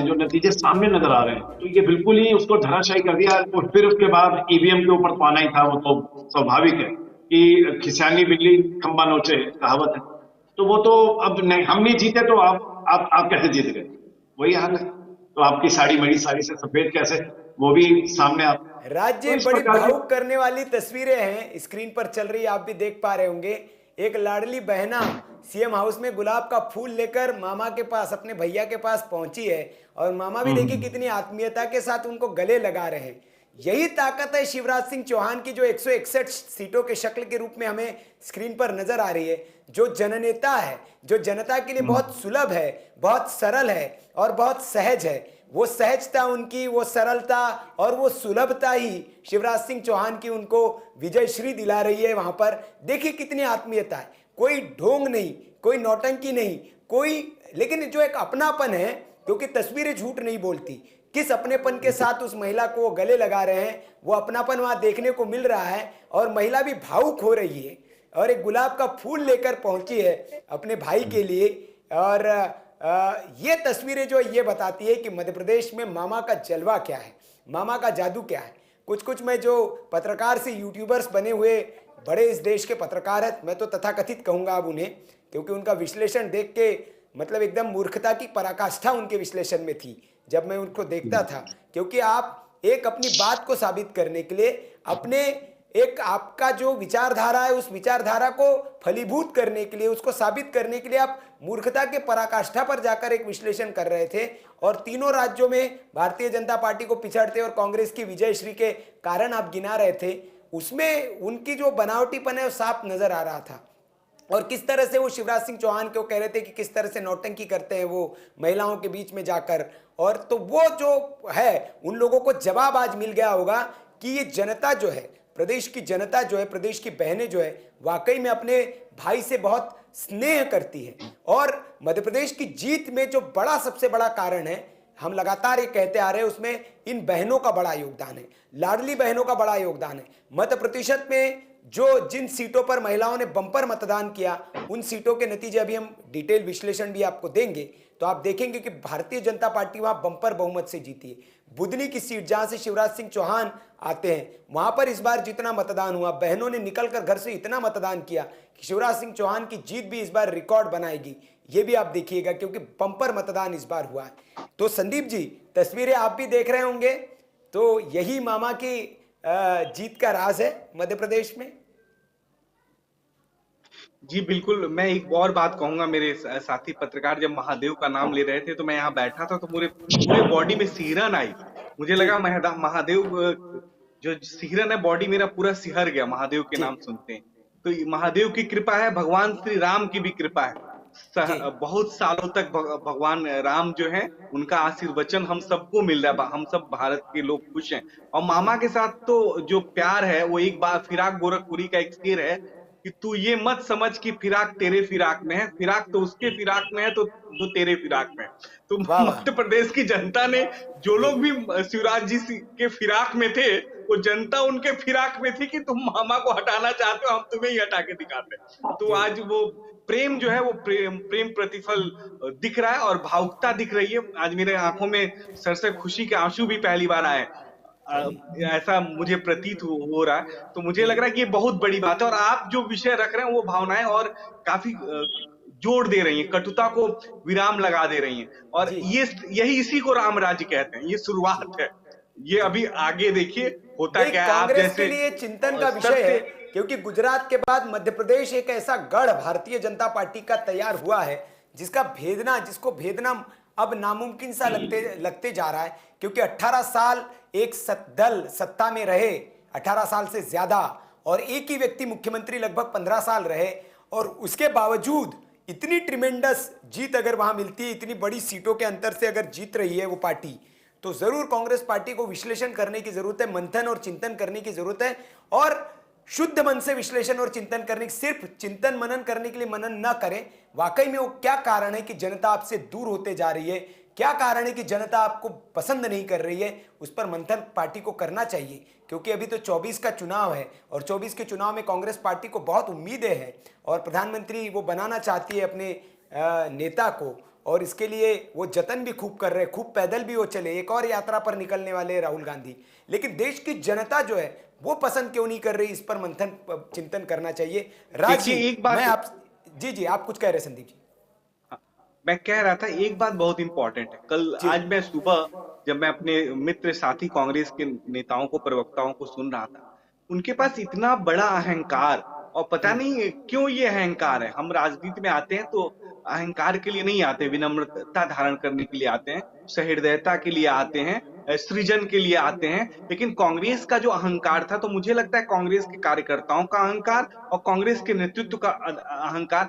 हैं, जो नतीजे सामने नजर आ रहे हैं, तो ये बिल्कुल ही उसको धराशायी कर दिया। और फिर उसके बाद ईवीएम के ऊपर तो आना ही था, वो तो स्वाभाविक है कि खिसियानी बिल्ली खंबा नोचे, कहावत है। तो वो तो अब नहीं, हम नहीं जीते तो आप कैसे जीत गए? वही हाल है। तो आपकी साड़ी मड़ी साड़ी से सफेद कैसे, वो भी सामने आता है। तो राज्य इस बड़ी प्रकार की भावुक करने वाली तस्वीरें हैं स्क्रीन पर चल रही, आप भी देख पा रहे होंगे। एक लाडली बहना सीएम हाउस में गुलाब का फूल लेकर मामा के पास, अपने भैया के पास पहुंची है, और मामा भी देखिए हम्म कितनी आत्मीयता के साथ उनको गले लगा रहे हैं। यही ताकत है शिवराज सिंह चौहान की, जो 161 सीटों के शक्ल के रूप में हमें स्क्रीन पर नजर आ रही है। जो जननेता है, जो जनता के लिए बहुत हम्म सुलभ है, बहुत सरल है और बहुत सहज है। वो सहजता उनकी, वो सरलता और वो सुलभता ही शिवराज सिंह चौहान की उनको विजय श्री दिला रही है। वहां पर देखिए कितनी आत्मीयता है, कोई ढोंग नहीं, कोई नौटंकी नहीं, कोई, लेकिन जो एक अपनापन है, क्योंकि तस्वीरें झूठ नहीं बोलती। किस अपनेपन के साथ उस महिला को गले लगा रहे हैं, वो अपनापन वहां देखने को मिल रहा है। और महिला भी भावुक हो रही है और एक गुलाब का फूल लेकर पहुंची है अपने भाई के लिए। और ये तस्वीरें जो ये बताती है कि मध्य प्रदेश में मामा का जलवा क्या है, मामा का जादू क्या है। कुछ कुछ में जो पत्रकार से यूट्यूबर्स बने हुए बड़े इस देश के पत्रकार हैं, मैं तो तथाकथित कहूँगा अब उन्हें, क्योंकि उनका विश्लेषण देख के मतलब एकदम मूर्खता की पराकाष्ठा उनके विश्लेषण में थी जब मैं उनको देखता था। क्योंकि आप एक अपनी बात को साबित करने के लिए, अपने एक आपका जो विचारधारा है उस विचारधारा को फलीभूत करने के लिए, उसको साबित करने के लिए आप मूर्खता के पराकाष्ठा पर जाकर एक विश्लेषण कर रहे थे। और तीनों राज्यों में भारतीय जनता पार्टी को पिछड़ते और कांग्रेस की विजय श्री के कारण आप गिना रहे थे, उसमें उनकी जो बनावटीपन है वो साफ नजर आ रहा था। और किस तरह से वो शिवराज सिंह चौहान को कह रहे थे कि किस तरह से नौटंकी करते हैं वो महिलाओं के बीच में जाकर। और तो वो जो है, उन लोगों को जवाब आज मिल गया होगा कि ये जनता जो है, प्रदेश की जनता जो है, प्रदेश की बहनें जो है, वाकई में अपने भाई से बहुत स्नेह करती है। और मध्य प्रदेश की जीत में जो बड़ा, सबसे बड़ा कारण है, हम लगातार ये कहते आ रहे हैं, उसमें इन बहनों का बड़ा योगदान है, लाडली बहनों का बड़ा योगदान है। मत प्रतिशत में जो जिन सीटों पर महिलाओं ने बंपर मतदान किया, उन सीटों के नतीजे अभी हम डिटेल विश्लेषण भी आपको देंगे, तो आप देखेंगे कि भारतीय जनता पार्टी वहां बंपर बहुमत से जीती है। बुदनी की सीट जहां से शिवराज सिंह चौहान आते हैं, वहां पर इस बार जितना मतदान हुआ, बहनों ने निकलकर घर से इतना मतदान किया कि शिवराज सिंह चौहान की जीत भी इस बार रिकॉर्ड बनाएगी। ये भी आप देखिएगा, क्योंकि बंपर मतदान इस बार हुआ है। तो संदीप जी, तस्वीरें आप भी देख रहे होंगे, तो यही मामा की जीत का राज है मध्य प्रदेश में। जी बिल्कुल, मैं एक और बात कहूंगा। मेरे साथी पत्रकार जब महादेव का नाम ले रहे थे तो मैं यहाँ बैठा था, तो पूरे पूरे बॉडी में सिहरन आई। मुझे जी लगा महादेव जो सिहरन है, बॉडी मेरा पूरा सिहर गया महादेव के जी नाम सुनते हैं। तो ये महादेव की कृपा है, भगवान श्री राम की भी कृपा है। जी बहुत सालों तक भगवान राम जो है, उनका आशीर्वचन हम सबको मिल रहा है, हम सब भारत के लोग खुश हैं। और मामा के साथ तो जो प्यार है, वो एक बार फिराक गोरखपुरी का एक शेर है कि तू ये मत समझ कि फिराक तेरे फिराक में है, फिराक तो उसके फिराक में है तो जो तेरे फिराक में है। तो वाह वाह। मध्य प्रदेश की जनता ने, जो जी लोग भी शिवराज जी के फिराक में थे, वो जनता उनके फिराक में थी कि तुम मामा को हटाना चाहते हो, हम तुम्हें ही हटा के दिखाते हैं। तो जी आज वो प्रेम जो है, वो प्रेम प्रतिफल दिख रहा है और भावुकता दिख रही है। आज मेरे आंखों में सर से खुशी के आंसू भी पहली बार आए। अ, चलिए। ऐसा मुझे प्रतीत हो रहा है। तो मुझे लग रहा है कि ये बहुत बड़ी बात है, और आप जो विषय रख रहे हैं वो भावनाएं और काफी जोड़ दे रही हैं, कटुता को विराम लगा दे रही हैं। और जी ये यही इसी को राम राज्य कहते हैं। ये जी शुरुआत है, ये जी। अभी आगे देखिए होता नहीं, क्या है। आप कांग्रेस के जैसे लिए चिंतन का विषय है, सत्य। क्योंकि गुजरात के बाद मध्य प्रदेश एक ऐसा गढ़ भारतीय जनता पार्टी का तैयार हुआ है जिसको भेदना अब नामुमकिन सा लगते लगते जा रहा है। क्योंकि 18 साल एक दल सत्ता में रहे, 18 साल से ज्यादा, और एक ही व्यक्ति मुख्यमंत्री लगभग 15 साल रहे, और उसके बावजूद इतनी ट्रिमेंडस जीत अगर वहां मिलती है, इतनी बड़ी सीटों के अंतर से अगर जीत रही है वो पार्टी, तो जरूर कांग्रेस पार्टी को विश्लेषण करने की जरूरत है, मंथन और चिंतन करने की जरूरत है। और शुद्ध मन से विश्लेषण और चिंतन करने, सिर्फ चिंतन मनन करने के लिए मनन न करें, वाकई में वो क्या कारण है कि जनता आपसे दूर होते जा रही है, क्या कारण है कि जनता आपको पसंद नहीं कर रही है, उस पर मंथन पार्टी को करना चाहिए। क्योंकि अभी तो 24 का चुनाव है, और 24 के चुनाव में कांग्रेस पार्टी को बहुत उम्मीदें हैं, और प्रधानमंत्री वो बनाना चाहती है अपने नेता को, और इसके लिए वो जतन भी खूब कर रहे हैं, खूब पैदल भी वो चले, एक और यात्रा पर निकलने वाले हैं राहुल गांधी। लेकिन देश की जनता जो है वो पसंद क्यों नहीं कर रही, इस पर मंथन चिंतन करना चाहिए। राज जी, देखिए एक बात, मैं आप जी जी आप कुछ कह रहे हैं संदीप जी। मैं कह रहा था एक बात बहुत इंपॉर्टेंट है। कल जी आज मैं सुबह जब मैं अपने मित्र साथी कांग्रेस के नेताओं को, प्रवक्ताओं को सुन रहा था, उनके पास इतना बड़ा अहंकार, और पता नहीं क्यों ये अहंकार है। हम राजनीति में आते हैं तो अहंकार के लिए नहीं आते, विनम्रता धारण करने के लिए आते हैं, सहृदयता के लिए आते हैं, सृजन के लिए आते हैं। लेकिन कांग्रेस का जो अहंकार था, तो मुझे लगता है कांग्रेस के कार्यकर्ताओं का अहंकार और कांग्रेस के नेतृत्व का अहंकार